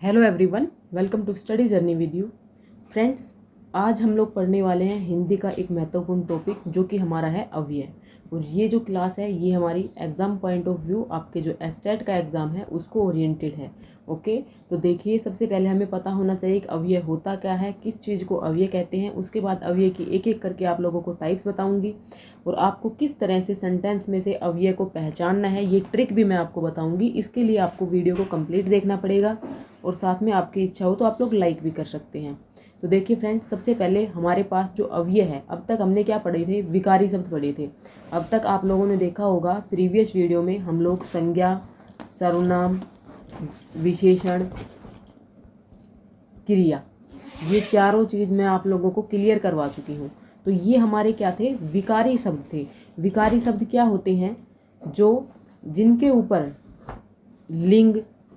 Hello everyone, welcome to study journey with you. Friends, आज हम लोग पढ़ने वाले हैं हिंदी का एक महत्वपूर्ण टॉपिक जो कि हमारा है अव्यय। और ये जो क्लास है ये हमारी एग्ज़ाम पॉइंट ऑफ व्यू आपके जो एस्टेट का एग्ज़ाम है उसको ओरिएंटेड है। ओके, तो देखिए, सबसे पहले हमें पता होना चाहिए कि अव्यय होता क्या है, किस चीज़ को अव्यय कहते हैं। उसके बाद अव्यय की एक एक करके आप लोगों को टाइप्स बताऊंगी और आपको किस तरह से सेंटेंस में से अव्यय को पहचानना है ये ट्रिक भी मैं आपको बताऊंगी। इसके लिए आपको वीडियो को कंप्लीट देखना पड़ेगा और साथ में आपकी इच्छा हो तो आप लोग लाइक भी कर सकते हैं। तो देखिए फ्रेंड्स, सबसे पहले हमारे पास जो अव्यय है, अब तक हमने क्या पढ़े थे, विकारी शब्द पढ़े थे। अब तक आप लोगों ने देखा होगा प्रीवियस वीडियो में हम लोग संज्ञा, सर्वनाम, विशेषण, क्रिया, ये चारों चीज़ मैं आप लोगों को क्लियर करवा चुकी हूँ। तो ये हमारे क्या थे, विकारी शब्द थे। विकारी शब्द क्या होते हैं, जो जिनके ऊपर लिंग,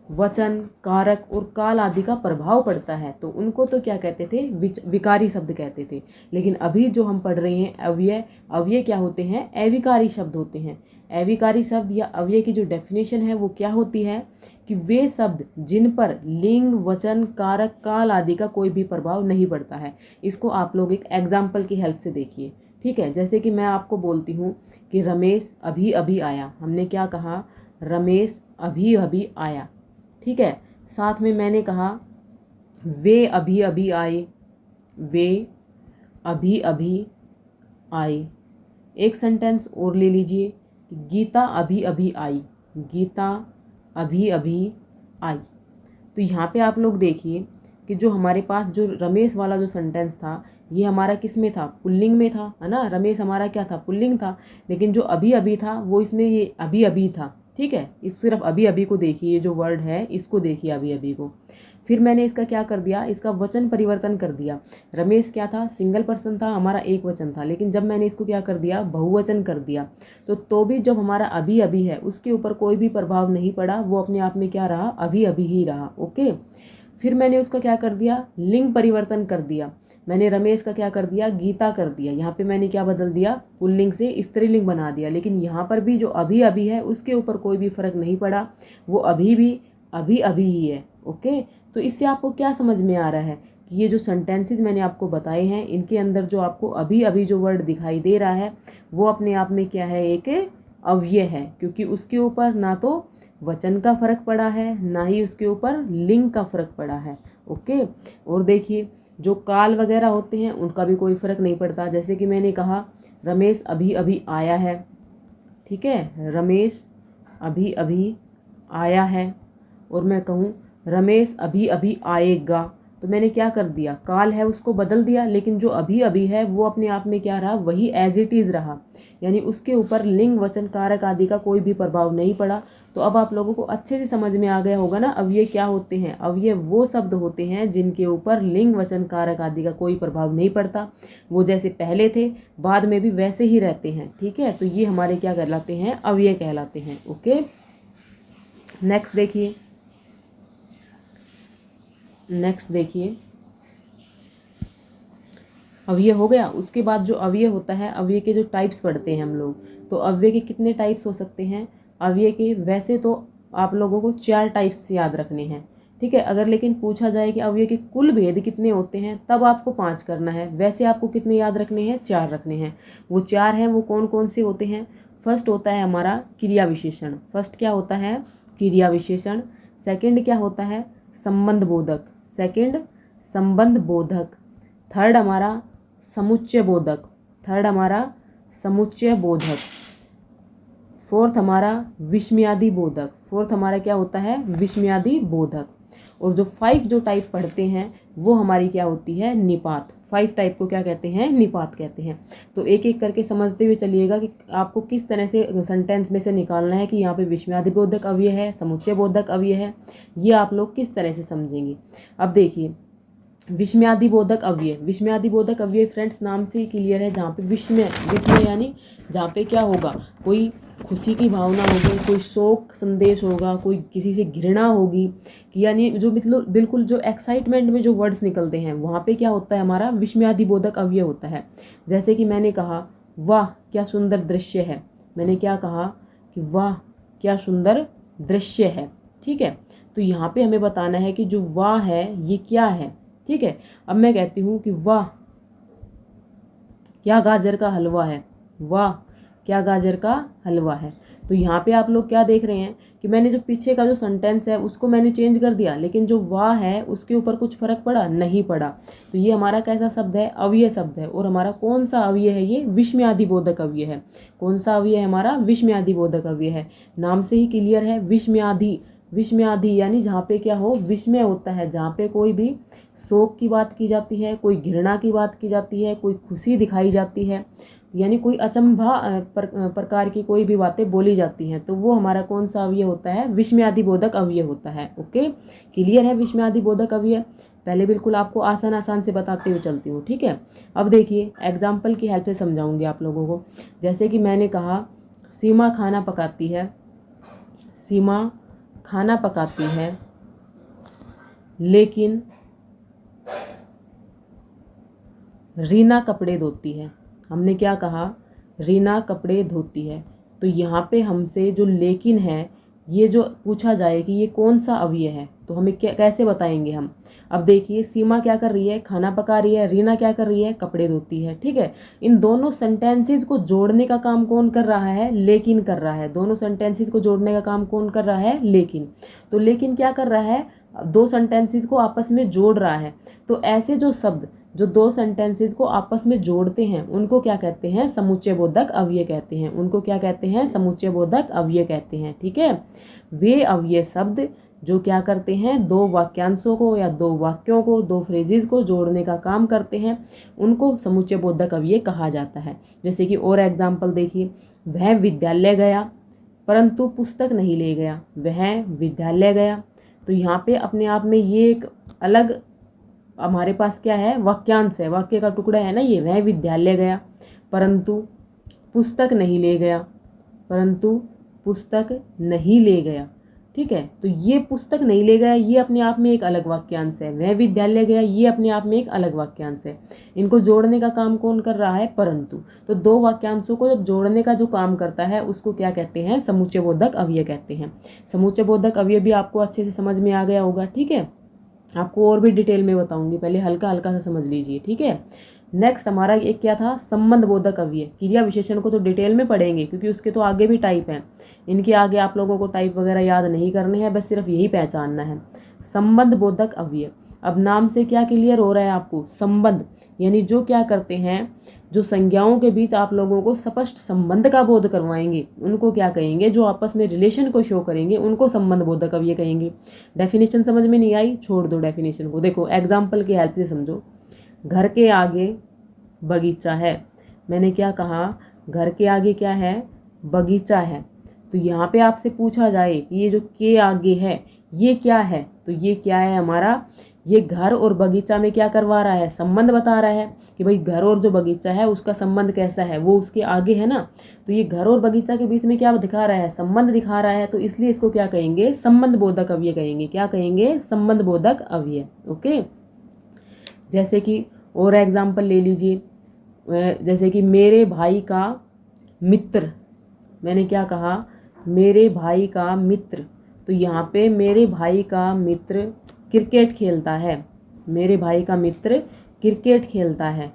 वचन, कारक और काल आदि का प्रभाव पड़ता है, तो उनको तो क्या कहते थे, विकारी शब्द कहते थे। लेकिन अभी जो हम पढ़ रहे हैं अव्यय, अव्यय क्या होते हैं, अविकारी शब्द होते हैं। अविकारी शब्द या अव्यय की जो डेफिनेशन है वो क्या होती है कि वे शब्द जिन पर लिंग, वचन, कारक, काल आदि का कोई भी प्रभाव नहीं पड़ता है। इसको आप लोग एक एग्जाम्पल की हेल्प से देखिए। ठीक है, जैसे कि मैं आपको बोलती हूँ कि रमेश अभी अभी आया। हमने क्या कहा, रमेश अभी अभी आया। ठीक है, साथ में मैंने कहा वे अभी अभी आए, वे अभी अभी आए। एक सेंटेंस और ले लीजिए, गीता अभी अभी आई, गीता अभी अभी आई। तो यहाँ पे आप लोग देखिए कि जो हमारे पास जो रमेश वाला जो सेंटेंस था ये हमारा किस में था, पुल्लिंग में था, है ना। रमेश हमारा क्या था, पुल्लिंग था। लेकिन जो अभी अभी था वो इसमें ये अभी अभी था। ठीक है, इस सिर्फ अभी अभी को देखिए, ये जो वर्ड है इसको देखिए, अभी अभी को। फिर मैंने इसका क्या कर दिया, इसका वचन परिवर्तन कर दिया। रमेश क्या था, सिंगल पर्सन था, हमारा एक वचन था। लेकिन जब मैंने इसको क्या कर दिया, बहुवचन कर दिया, तो भी जब हमारा अभी अभी है उसके ऊपर कोई भी प्रभाव नहीं पड़ा, वो अपने आप में क्या रहा, अभी अभी ही रहा। ओके, फिर मैंने उसका क्या कर दिया, लिंग परिवर्तन कर दिया। मैंने रमेश का क्या कर दिया, गीता कर दिया। यहाँ पे मैंने क्या बदल दिया, पुल्लिंग से स्त्रीलिंग बना दिया। लेकिन यहाँ पर भी जो अभी अभी है उसके ऊपर कोई भी फर्क नहीं पड़ा, वो अभी भी अभी अभी ही है। ओके, तो इससे आपको क्या समझ में आ रहा है कि ये जो सेंटेंसेस मैंने आपको बताए हैं इनके अंदर जो आपको अभी अभी जो वर्ड दिखाई दे रहा है वो अपने आप में क्या है, एक अव्यय है। क्योंकि उसके ऊपर ना तो वचन का फर्क पड़ा है, ना ही उसके ऊपर लिंग का फर्क पड़ा है। ओके, और देखिए जो काल वगैरह होते हैं उनका भी कोई फर्क नहीं पड़ता। जैसे कि मैंने कहा रमेश अभी अभी आया है। ठीक है, रमेश अभी अभी आया है। और मैं कहूँ रमेश अभी अभी आएगा, तो मैंने क्या कर दिया, काल है उसको बदल दिया। लेकिन जो अभी अभी है वो अपने आप में क्या रहा, वही एज इट इज़ रहा। यानी उसके ऊपर लिंग, वचन, कारक आदि का कोई भी प्रभाव नहीं पड़ा। तो अब आप लोगों को अच्छे से समझ में आ गया होगा ना अव्यय क्या होते हैं। अव्यय वो शब्द होते हैं जिनके ऊपर लिंग, वचन, कारक आदि का कोई प्रभाव नहीं पड़ता। वो जैसे पहले थे बाद में भी वैसे ही रहते हैं। ठीक है, तो ये हमारे क्या कहलाते हैं, अव्यय कहलाते हैं। ओके, नेक्स्ट देखिए, नेक्स्ट देखिए, अव्यय हो गया। उसके बाद जो अव्यय होता है, अव्यय के जो टाइप्स पढ़ते हैं हम लोग, तो अव्यय के कितने टाइप्स हो सकते हैं अव्यय के, वैसे तो आप लोगों को 4 टाइप्स याद रखने हैं। ठीक है, अगर लेकिन पूछा जाए कि अव्यय के कुल भेद कितने होते हैं तब आपको 5 करना है। वैसे आपको कितने याद रखने हैं, 4 रखने हैं। वो 4 हैं, वो कौन कौन से होते हैं। फर्स्ट होता है हमारा क्रिया विशेषण। फर्स्ट क्या होता है, क्रिया विशेषण। सेकंड क्या होता है, संबंध बोधक। सेकंड संबंध बोधक। थर्ड हमारा समुच्चय बोधक। थर्ड हमारा समुच्चय बोधक। फोर्थ हमारा विस्मयादि बोधक। फोर्थ हमारा क्या होता है, विस्मयादि बोधक। और जो 5 जो टाइप पढ़ते हैं वो हमारी क्या होती है, निपात। 5 टाइप को क्या कहते हैं, निपात कहते हैं। तो एक एक करके समझते हुए चलिएगा कि आपको किस तरह से सेंटेंस में से निकालना है कि यहाँ पे विस्मयादि बोधक अव्यय है, समुच्चय बोधक अव्यय है, ये आप लोग किस तरह से समझेंगे। अब देखिए, विस्मयादि बोधक अव्यय। विस्मयादि बोधक अव्यय फ्रेंड्स नाम से ही क्लियर है, जहाँ पे विस्मय, विस्मय यानी जहाँ पे क्या होगा, कोई खुशी की भावना होगी, कोई शोक संदेश होगा, कोई किसी से घृणा होगी, कि यानी जो मतलब बिल्कुल जो एक्साइटमेंट में जो वर्ड्स निकलते हैं वहाँ पे क्या होता है, हमारा विस्मयादि बोधक अव्यय होता है। जैसे कि मैंने कहा वाह क्या सुंदर दृश्य है। मैंने क्या कहा कि वाह क्या सुंदर दृश्य है। ठीक है, तो तो यहाँ पे हमें बताना है कि जो वाह है ये क्या है। ठीक है, अब मैं कहती हूँ कि वाह क्या गाजर का हलवा है, वाह क्या गाजर का हलवा है। तो यहाँ पे आप लोग क्या देख रहे हैं कि मैंने जो पीछे का जो सेंटेंस है उसको मैंने चेंज कर दिया, लेकिन जो वाह है उसके ऊपर कुछ फर्क पड़ा नहीं पड़ा। तो ये हमारा कैसा शब्द है, अव्यय शब्द है। और हमारा कौन सा अव्यय है, ये विस्मयादिबोधक अव्यय है। कौन सा अव्यय है हमारा, विस्मयादिबोधक अव्यय है। नाम से ही क्लियर है, विस्मयादि। विस्मयादि यानी जहाँ पे क्या हो, विस्मय होता है, जहाँ पे कोई भी शोक की बात की जाती है, कोई घृणा की बात की जाती है, कोई खुशी दिखाई जाती है, यानी कोई अचंभा प्रकार की कोई भी बातें बोली जाती हैं, तो वो हमारा कौन सा अवयव होता है, विस्मयादिबोधक अवयव होता है। ओके, क्लियर है विस्मयादिबोधक अवयव। पहले बिल्कुल आपको आसान आसान से बताते हुए चलती हूँ। ठीक है, अब देखिए एग्जाम्पल की हेल्प से समझाऊंगी आप लोगों को। जैसे कि मैंने कहा सीमा खाना पकाती है, सीमा खाना पकाती है लेकिन रीना कपड़े धोती है। हमने क्या कहा, रीना कपड़े धोती है। तो यहाँ पे हमसे जो लेकिन है, ये जो पूछा जाए कि ये कौन सा अवयव है, तो हमें कैसे बताएंगे हम। अब देखिए सीमा क्या कर रही है, खाना पका रही है, रीना क्या कर रही है, कपड़े धोती है। ठीक है, इन दोनों सेंटेंसेस को जोड़ने का काम कौन कर रहा है, लेकिन कर रहा है। दोनों सेंटेंसेस को जोड़ने का काम कौन कर रहा है, लेकिन। तो लेकिन क्या कर रहा है, दो सेंटेंसेस को आपस में जोड़ रहा है। तो ऐसे जो शब्द जो दो सेंटेंसेस को आपस में जोड़ते हैं उनको क्या कहते हैं, समुच्चय बोधक अवयव कहते हैं। उनको क्या कहते हैं, समुच्चय बोधक अवयव कहते हैं। ठीक है, वे अवयव शब्द जो क्या करते हैं, दो वाक्यांशों को या दो वाक्यों को, दो फ्रेजेस को जोड़ने का काम करते हैं, उनको समुच्चय बोधक अवयव कहा जाता है। जैसे कि और एग्जाम्पल देखिए, वह विद्यालय गया परंतु पुस्तक नहीं ले गया, वह विद्यालय गया। तो यहाँ पे अपने आप में ये एक अलग हमारे पास क्या है, वाक्यांश है, वाक्य का टुकड़ा है ना ये। वह विद्यालय गया परंतु पुस्तक नहीं ले गया, परंतु पुस्तक नहीं ले गया। ठीक है, तो ये पुस्तक नहीं ले गया ये अपने आप में एक अलग वाक्यांश है, वह विद्यालय गया ये अपने आप में एक अलग वाक्यांश है। इनको जोड़ने का काम कौन कर रहा है, परंतु। तो दो वाक्यांशों को जब जोड़ने का जो काम करता है उसको क्या कहते हैं, समुच्चय बोधक अवयव कहते हैं। समुच्चय बोधक अवयव भी आपको अच्छे से समझ में आ गया होगा। ठीक है, आपको और भी डिटेल में बताऊंगी, पहले हल्का हल्का सा समझ लीजिए। ठीक है, नेक्स्ट हमारा एक क्या था, संबंध बोधक अवयव। क्रिया विशेषण को तो डिटेल में पढ़ेंगे क्योंकि उसके तो आगे भी टाइप हैं। इनके आगे आप लोगों को टाइप वगैरह याद नहीं करने हैं, बस सिर्फ यही पहचानना है, संबंध बोधक अवयव। अब नाम से क्या क्लियर हो रहा है आपको, संबंध यानी जो क्या करते हैं, जो संज्ञाओं के बीच आप लोगों को स्पष्ट संबंध का बोध करवाएंगे उनको क्या कहेंगे, जो आपस में रिलेशन को शो करेंगे उनको संबंध बोधक अवयव कहेंगे। डेफिनेशन समझ में नहीं आई, छोड़ दो डेफिनेशन को। देखो एग्जाम्पल की हेल्प से समझो। घर के आगे बगीचा है, मैंने क्या कहा, घर के आगे क्या है, बगीचा है। तो यहाँ पे आपसे पूछा जाए कि ये जो के आगे है ये क्या है, तो ये क्या है हमारा, ये घर और बगीचा में क्या करवा रहा है, संबंध बता रहा है कि भाई घर और जो बगीचा है उसका संबंध कैसा है, वो उसके आगे है ना। तो ये घर और बगीचा के बीच में क्या दिखा रहा है, संबंध दिखा रहा है। तो इसलिए इसको क्या कहेंगे, संबंध बोधक अवयव कहेंगे। क्या कहेंगे, संबंध बोधक अवयव। ओके, जैसे कि और एग्जाम्पल ले लीजिए, जैसे कि मेरे भाई का मित्र, मैंने क्या कहा, मेरे भाई का मित्र। तो यहाँ पे मेरे भाई का मित्र क्रिकेट खेलता है, मेरे भाई का मित्र क्रिकेट खेलता है।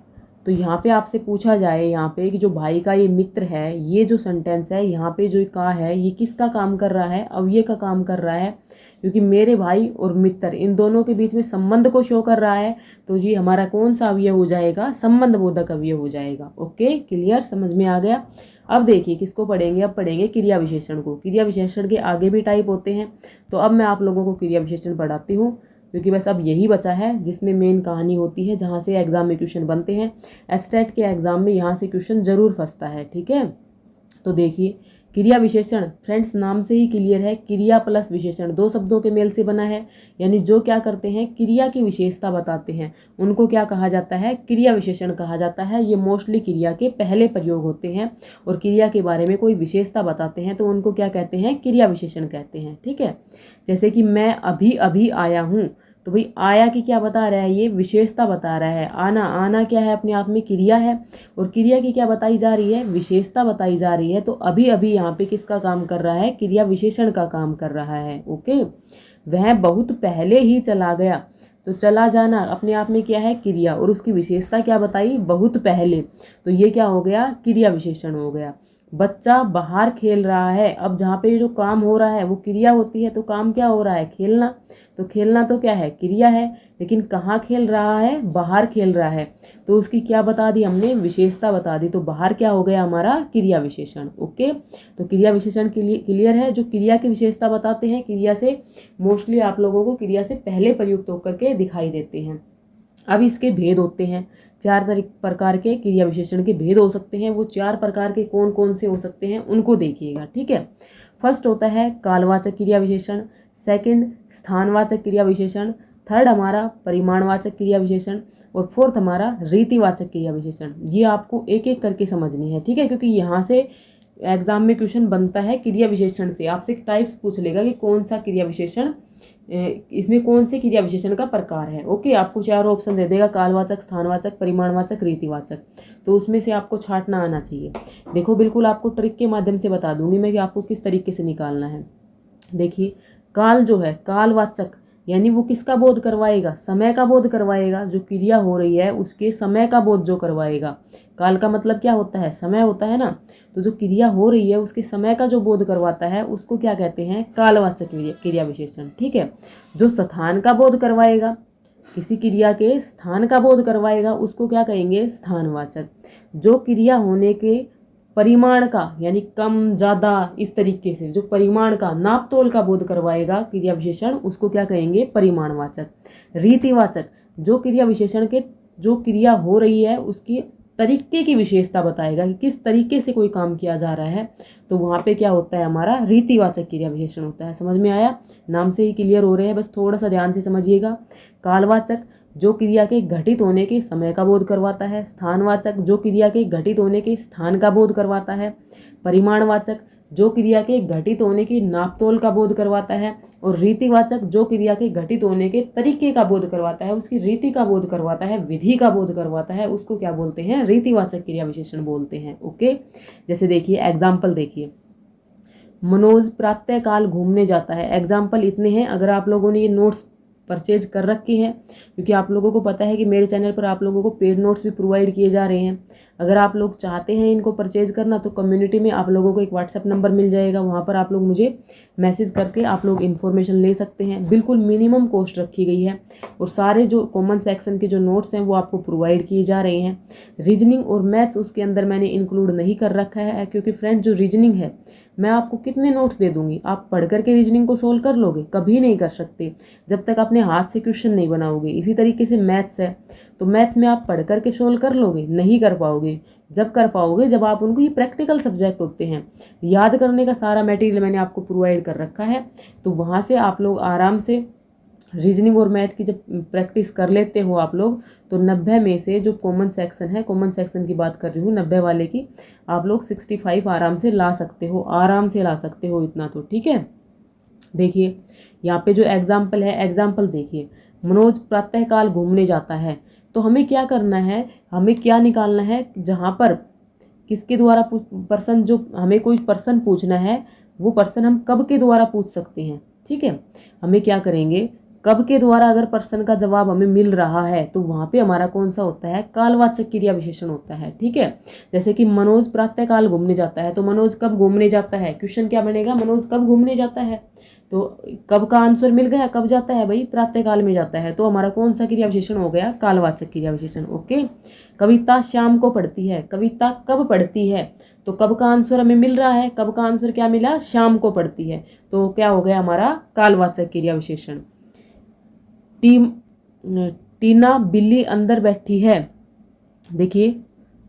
तो यहाँ पे आपसे पूछा जाए यहाँ पे कि जो भाई का ये मित्र है, ये जो सेंटेंस है यहाँ पे जो का है ये किसका काम कर रहा है, अवयव का काम कर रहा है, क्योंकि मेरे भाई और मित्र इन दोनों के बीच में संबंध को शो कर रहा है। तो ये हमारा कौन सा अवयव हो जाएगा, संबंध बोधक अवयव हो जाएगा। ओके, क्लियर, समझ में आ गया। अब देखिए किसको पढ़ेंगे, अब पढ़ेंगे क्रिया विशेषण को। क्रिया विशेषण के आगे भी टाइप होते हैं, तो अब मैं आप लोगों को क्रिया विशेषण पढ़ाती हूँ, क्योंकि बस अब यही बचा है जिसमें मेन कहानी होती है, जहाँ से एग्जाम में क्वेश्चन बनते हैं। एस्टेट के एग्जाम में यहाँ से क्वेश्चन जरूर फंसता है। ठीक है, तो देखिए क्रिया विशेषण, फ्रेंड्स नाम से ही क्लियर है, क्रिया प्लस विशेषण, दो शब्दों के मेल से बना है। यानी जो क्या करते हैं, क्रिया की विशेषता बताते हैं, उनको क्या कहा जाता है, क्रिया विशेषण कहा जाता है। ये मोस्टली क्रिया के पहले प्रयोग होते हैं, और क्रिया के बारे में कोई विशेषता बताते हैं तो उनको क्या कहते हैं, क्रिया विशेषण कहते हैं। ठीक है, जैसे कि मैं अभी अभी आया हूँ, तो भाई आया की क्या बता रहा है, ये विशेषता बता रहा है। आना, आना क्या है, अपने आप में क्रिया है, और क्रिया की क्या बताई जा रही है, विशेषता बताई जा रही है। तो अभी अभी यहाँ पे किसका काम कर रहा है, क्रिया विशेषण का काम कर रहा है। ओके, वह बहुत पहले ही चला गया। तो चला जाना अपने आप में क्या है, क्रिया, और उसकी विशेषता क्या बताई, बहुत पहले। तो ये क्या हो गया, क्रिया विशेषण हो गया। बच्चा बाहर खेल रहा है। अब जहाँ पे जो काम हो रहा है वो क्रिया होती है, तो काम क्या हो रहा है, खेलना। तो खेलना तो क्या है, क्रिया है, लेकिन कहाँ खेल रहा है, बाहर खेल रहा है। तो उसकी क्या बता दी हमने, विशेषता बता दी। तो बाहर क्या हो गया हमारा, क्रिया विशेषण। ओके, तो क्रिया विशेषण के लिए क्लियर है। जो क्रिया की विशेषता बताते हैं, क्रिया से मोस्टली आप लोगों को क्रिया से पहले प्रयुक्त होकर के दिखाई देते हैं। अब इसके भेद होते हैं, 4 प्रकार के क्रिया विशेषण के भेद हो सकते हैं। वो 4 प्रकार के कौन कौन से हो सकते हैं उनको देखिएगा, ठीक है। फर्स्ट होता है कालवाचक क्रिया विशेषण, सेकंड स्थानवाचक क्रिया विशेषण, थर्ड हमारा परिमाणवाचक क्रिया विशेषण, और फोर्थ हमारा रीतिवाचक क्रिया विशेषण। ये आपको एक एक करके समझनी है, ठीक है, क्योंकि यहाँ से एग्जाम में क्वेश्चन बनता है क्रिया विशेषण से। आपसे टाइप्स पूछ लेगा कि कौन सा क्रिया विशेषण, इसमें कौन से क्रिया विशेषण का प्रकार है। ओके, आपको 4 ऑप्शन दे देगा, कालवाचक, स्थानवाचक, परिमाणवाचक, रीतिवाचक। तो उसमें से आपको छांटना आना चाहिए। देखो, बिल्कुल आपको ट्रिक के माध्यम से बता दूंगी मैं कि आपको किस तरीके से निकालना है। देखिए, काल जो है, कालवाचक यानी वो किसका बोध करवाएगा, समय का बोध करवाएगा। जो क्रिया हो रही है उसके समय का बोध जो करवाएगा। काल का मतलब क्या होता है, समय होता है ना। तो जो क्रिया हो रही है उसके समय का जो बोध करवाता है उसको क्या कहते हैं, कालवाचक क्रिया विशेषण, ठीक है। जो स्थान का बोध करवाएगा, किसी क्रिया के स्थान का बोध करवाएगा, उसको क्या कहेंगे, स्थानवाचक। जो क्रिया होने के परिमाण का यानी कम ज़्यादा इस तरीके से जो परिमाण का नाप तोल का बोध करवाएगा क्रिया विशेषण, उसको क्या कहेंगे, परिमाणवाचक। रीतिवाचक, जो क्रिया विशेषण के जो क्रिया हो रही है उसकी तरीके की विशेषता बताएगा कि किस तरीके से कोई काम किया जा रहा है। तो वहाँ पे क्या होता है, हमारा रीतिवाचक क्रिया विशेषण होता है। समझ में आया, नाम से ही क्लियर हो रहे हैं, बस थोड़ा सा ध्यान से समझिएगा। कालवाचक, जो क्रिया के घटित होने के समय का बोध करवाता है। स्थानवाचक, जो क्रिया के घटित होने के स्थान का बोध करवाता है। परिमाणवाचक, जो क्रिया के घटित होने की नापतोल का बोध करवाता है। और रीतिवाचक, जो क्रिया के घटित होने के तरीके का बोध करवाता है, उसकी रीति का बोध करवाता है, विधि का बोध करवाता है, उसको क्या बोलते हैं, रीतिवाचक क्रिया विशेषण बोलते हैं। ओके, जैसे देखिए एग्जाम्पल देखिए, मनोज प्रातःकाल घूमने जाता है। एग्जाम्पल इतने हैं। अगर आप लोगों ने ये नोट्स परचेज कर रखे हैं, क्योंकि आप लोगों को पता है कि मेरे चैनल पर आप लोगों को पेड नोट्स भी प्रोवाइड किए जा रहे हैं। अगर आप लोग चाहते हैं इनको परचेज करना तो कम्युनिटी में आप लोगों को एक व्हाट्सएप नंबर मिल जाएगा, वहाँ पर आप लोग मुझे मैसेज करके आप लोग इन्फॉर्मेशन ले सकते हैं। बिल्कुल मिनिमम कॉस्ट रखी गई है और सारे जो कॉमन सेक्शन के जो नोट्स हैं वो आपको प्रोवाइड किए जा रहे हैं। रीजनिंग और मैथ्स उसके अंदर मैंने इंक्लूड नहीं कर रखा है, क्योंकि फ्रेंड जो रीजनिंग है मैं आपको कितने नोट्स दे दूंगी, आप पढ़ करके रीजनिंग को सोल्व कर लोगे, कभी नहीं कर सकते जब तक अपने हाथ से क्वेश्चन नहीं बनाओगे। इसी तरीके से मैथ्स है, तो मैथ्स में आप पढ़ करके सोल्व कर लोगे, नहीं कर पाओगे। जब कर पाओगे जब आप उनको, ये प्रैक्टिकल सब्जेक्ट होते हैं, याद करने का सारा मटेरियल मैंने आपको प्रोवाइड कर रखा है। तो वहाँ से आप लोग आराम से रीजनिंग और मैथ की जब प्रैक्टिस कर लेते हो आप लोग, तो 90 में से जो कॉमन सेक्शन है, कॉमन सेक्शन की बात कर रही हूँ 90 वाले की, आप लोग 65 आराम से ला सकते हो, आराम से ला सकते हो इतना तो, ठीक है। देखिए यहाँ पे जो एग्जाम्पल है, एग्जाम्पल देखिए, मनोज प्रातःकाल घूमने जाता है। तो हमें क्या करना है, हमें क्या निकालना है, जहाँ पर किसके द्वारा पर्सन, जो हमें कोई पर्सन पूछना है वो पर्सन हम कब के द्वारा पूछ सकते हैं, ठीक है। हमें क्या करेंगे, कब के द्वारा अगर पर्सन का जवाब हमें मिल रहा है तो वहाँ पे हमारा कौन सा होता है, कालवाचक क्रिया विशेषण होता है, ठीक है। जैसे कि मनोज प्रातःकाल घूमने जाता है, तो मनोज कब घूमने जाता है, क्वेश्चन क्या बनेगा, मनोज कब घूमने जाता है। तो कब का आंसर मिल गया, कब जाता है भाई, प्रातःकाल में जाता है। तो हमारा कौन सा क्रिया विशेषण हो गया, कालवाचक क्रिया विशेषण। ओके, कविता शाम को पढ़ती है, कविता कब पढ़ती है, तो कब का आंसर हमें मिल रहा है, कब का आंसर क्या मिला, शाम को पढ़ती है। तो क्या हो गया हमारा कालवाचक क्रिया विशेषण। टीना बिल्ली अंदर बैठी है। देखिए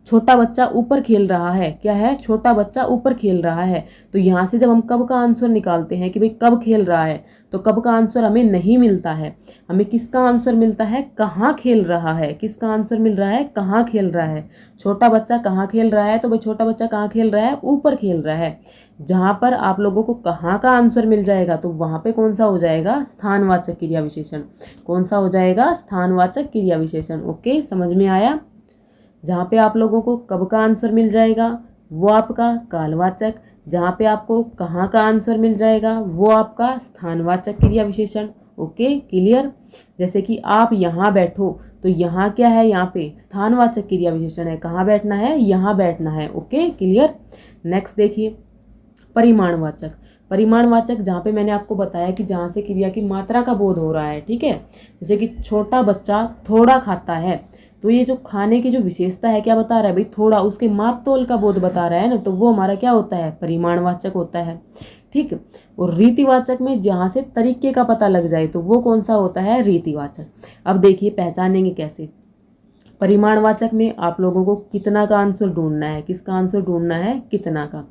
छोटा बच्चा ऊपर खेल रहा है, क्या है, छोटा बच्चा ऊपर खेल रहा है। तो यहाँ से जब हम कब का आंसर निकालते हैं कि भाई कब खेल रहा है, तो कब का आंसर हमें नहीं मिलता है, हमें किसका आंसर मिलता है, कहाँ खेल रहा है। किसका आंसर मिल रहा है, कहाँ खेल रहा है। छोटा बच्चा कहाँ खेल रहा है, तो भाई छोटा बच्चा कहाँ खेल रहा है, ऊपर खेल रहा है। जहाँ पर आप लोगों को कहाँ का आंसर मिल जाएगा तो वहाँ पे कौन सा हो जाएगा, स्थानवाचक क्रिया विशेषण। कौन सा हो जाएगा, स्थानवाचक क्रिया विशेषण। ओके, समझ में आया। जहाँ पे आप लोगों को कब का आंसर मिल जाएगा वो आपका कालवाचक, जहाँ पे आपको कहाँ का आंसर मिल जाएगा वो आपका स्थानवाचक क्रिया विशेषण। Okay, clear. जैसे कि आप यहाँ बैठो, तो यहाँ क्या है, यहाँ पे स्थानवाचक क्रिया विशेषण है, कहाँ बैठना है, यहाँ बैठना है। Okay, clear. नेक्स्ट देखिए परिमाणवाचक। परिमाणवाचक जहाँ पे मैंने आपको बताया कि जहाँ से क्रिया की मात्रा का बोध हो रहा है, ठीक है। जैसे कि छोटा बच्चा थोड़ा खाता है, तो ये जो खाने की जो विशेषता है क्या बता रहा है भाई, थोड़ा, उसके माप तोल का बोध बता रहा है ना, तो वो हमारा क्या होता है, परिमाणवाचक होता है। ठीक। और रीतिवाचक में जहाँ से तरीके का पता लग जाए तो वो कौन सा होता है, रीतिवाचक। अब देखिए पहचानेंगे कैसे। परिमाणवाचक में आप लोगों को कितना का आंसर ढूंढना है, किसका आंसर ढूंढना है, कितना का।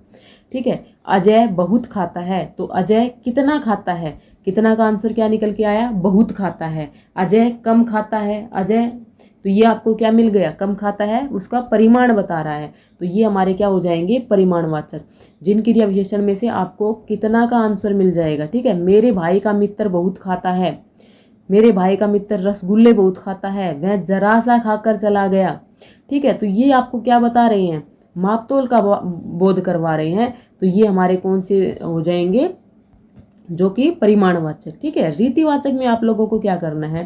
ठीक है, अजय बहुत खाता है, तो अजय कितना खाता है, कितना का आंसर क्या निकल के आया, बहुत खाता है। अजय कम खाता है, अजय, तो ये आपको क्या मिल गया, कम खाता है, उसका परिमाण बता रहा है, तो ये हमारे क्या हो जाएंगे, परिमाणवाचक। जिन क्रिया विशेषण में से आपको कितना का आंसर मिल जाएगा। ठीक है, मेरे भाई का मित्र बहुत खाता है, मेरे भाई का मित्र रसगुल्ले बहुत खाता है, वह जरा सा खाकर चला गया। ठीक है, तो ये आपको क्या बता रहे हैं, मापतोल का बोध करवा रहे हैं, तो ये हमारे कौन से हो जाएंगे, जो कि परिमाणवाचक। ठीक है, रीतिवाचक में आप लोगों को क्या करना है,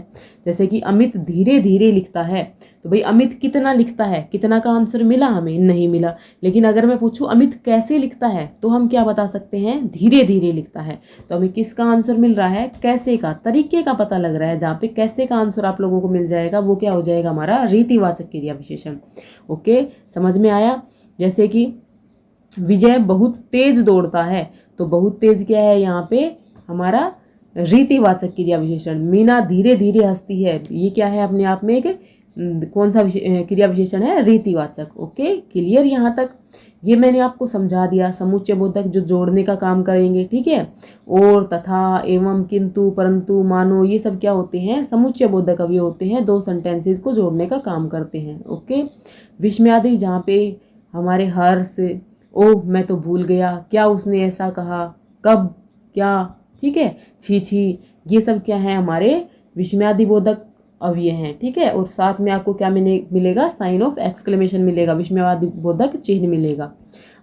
जैसे कि अमित धीरे धीरे लिखता है, तो भाई अमित कितना लिखता है, कितना का आंसर मिला, हमें नहीं मिला। लेकिन अगर मैं पूछूं अमित कैसे लिखता है, तो हम क्या बता सकते हैं, धीरे धीरे लिखता है। तो हमें किसका आंसर मिल रहा है, कैसे का, तरीके का पता लग रहा है। जहाँ पे कैसे का आंसर आप लोगों को मिल जाएगा वो क्या हो जाएगा, हमारा रीतिवाचक क्रिया विशेषण। ओके, समझ में आया। जैसे कि विजय बहुत तेज दौड़ता है, तो बहुत तेज क्या है यहाँ पे, हमारा रीतिवाचक क्रिया विशेषण। मीना धीरे धीरे हंसती है, ये क्या है, अपने आप में एक कौन सा क्रिया विशेषण है, रीतिवाचक। ओके, क्लियर यहाँ तक। ये मैंने आपको समझा दिया, समुच्चय बोधक जो जोड़ने का काम करेंगे। ठीक है, और, तथा, एवं, किंतु, परंतु, मानो, ये सब क्या होते हैं, समुच्चय बोधक अवयव होते हैं, दो सेंटेंसेस को जोड़ने का काम करते हैं। ओके, विस्मयादि जहाँ पे हमारे हर्ष, ओह मैं तो भूल गया, क्या उसने ऐसा कहा, कब, क्या, ठीक है, छी छी, ये सब क्या है, हमारे विस्मयादि बोधक अवयव हैं। ठीक है, और साथ में आपको क्या मिलेगा, साइन ऑफ एक्सक्लेमेशन मिलेगा, विस्मयादि बोधक चिन्ह मिलेगा।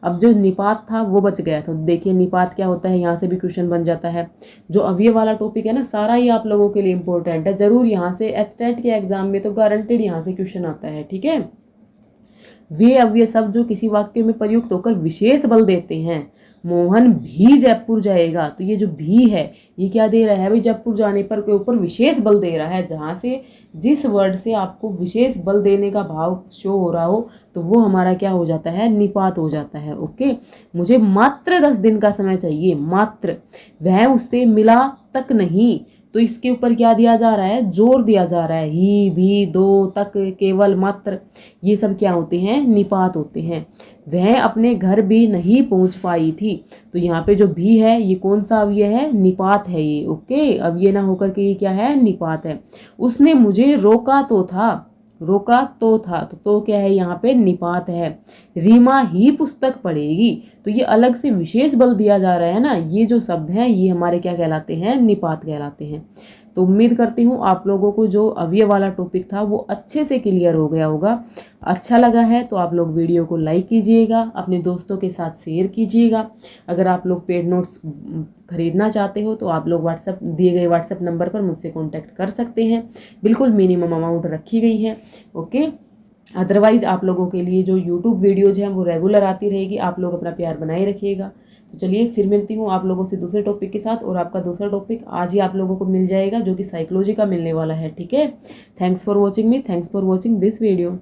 अब जो निपात था वो बच गया था, तो देखिए निपात क्या होता है, यहाँ से भी क्वेश्चन बन जाता है। जो अवयव वाला टॉपिक है ना, सारा ही आप लोगों के लिए इंपॉर्टेंट है, जरूर यहाँ से एचटेट के एग्जाम में तो गारंटेड यहाँ से क्वेश्चन आता है। ठीक है, वे अव्यय शब्द जो किसी वाक्य में प्रयुक्त होकर विशेष बल देते हैं। मोहन भी जयपुर जाएगा, तो ये जो भी है ये क्या दे रहा है भाई, जयपुर जाने पर के ऊपर विशेष बल दे रहा है। जहाँ से जिस वर्ड से आपको विशेष बल देने का भाव शो हो रहा हो, तो वो हमारा क्या हो जाता है, निपात हो जाता है। ओके, मुझे मात्र 10 दिन का समय चाहिए, मात्र, वह उससे मिला तक नहीं, तो इसके ऊपर क्या दिया जा रहा है, जोर दिया जा रहा है, ही, भी, दो, तक, केवल, मात्र, ये सब क्या होते हैं, निपात होते हैं। वह अपने घर भी नहीं पहुंच पाई थी, तो यहाँ पे जो भी है ये कौन सा अवयव है, निपात है ये। ओके, अवयव ना होकर के ये क्या है, निपात है। उसने मुझे रोका तो था, रोका तो था, तो क्या है, यहाँ पे निपात है। रीमा ही पुस्तक पढ़ेगी, तो ये अलग से विशेष बल दिया जा रहा है ना, ये जो शब्द हैं ये हमारे क्या कहलाते हैं, निपात कहलाते हैं। तो उम्मीद करती हूँ आप लोगों को जो अवयव वाला टॉपिक था वो अच्छे से क्लियर हो गया होगा। अच्छा लगा है तो आप लोग वीडियो को लाइक कीजिएगा, अपने दोस्तों के साथ शेयर कीजिएगा। अगर आप लोग पेड नोट्स खरीदना चाहते हो तो आप लोग दिए गए व्हाट्सएप नंबर पर मुझसे कॉन्टैक्ट कर सकते हैं, बिल्कुल मिनिमम अमाउंट रखी गई है। ओके, अदरवाइज आप लोगों के लिए जो यूट्यूब वीडियोज़ हैं वो रेगुलर आती रहेगी, आप लोग अपना प्यार बनाए रखिएगा। तो चलिए फिर मिलती हूँ आप लोगों से दूसरे टॉपिक के साथ, और आपका दूसरा टॉपिक आज ही आप लोगों को मिल जाएगा जो कि साइकोलॉजी का मिलने वाला है। ठीक है, thanks for watching me, thanks for watching this video.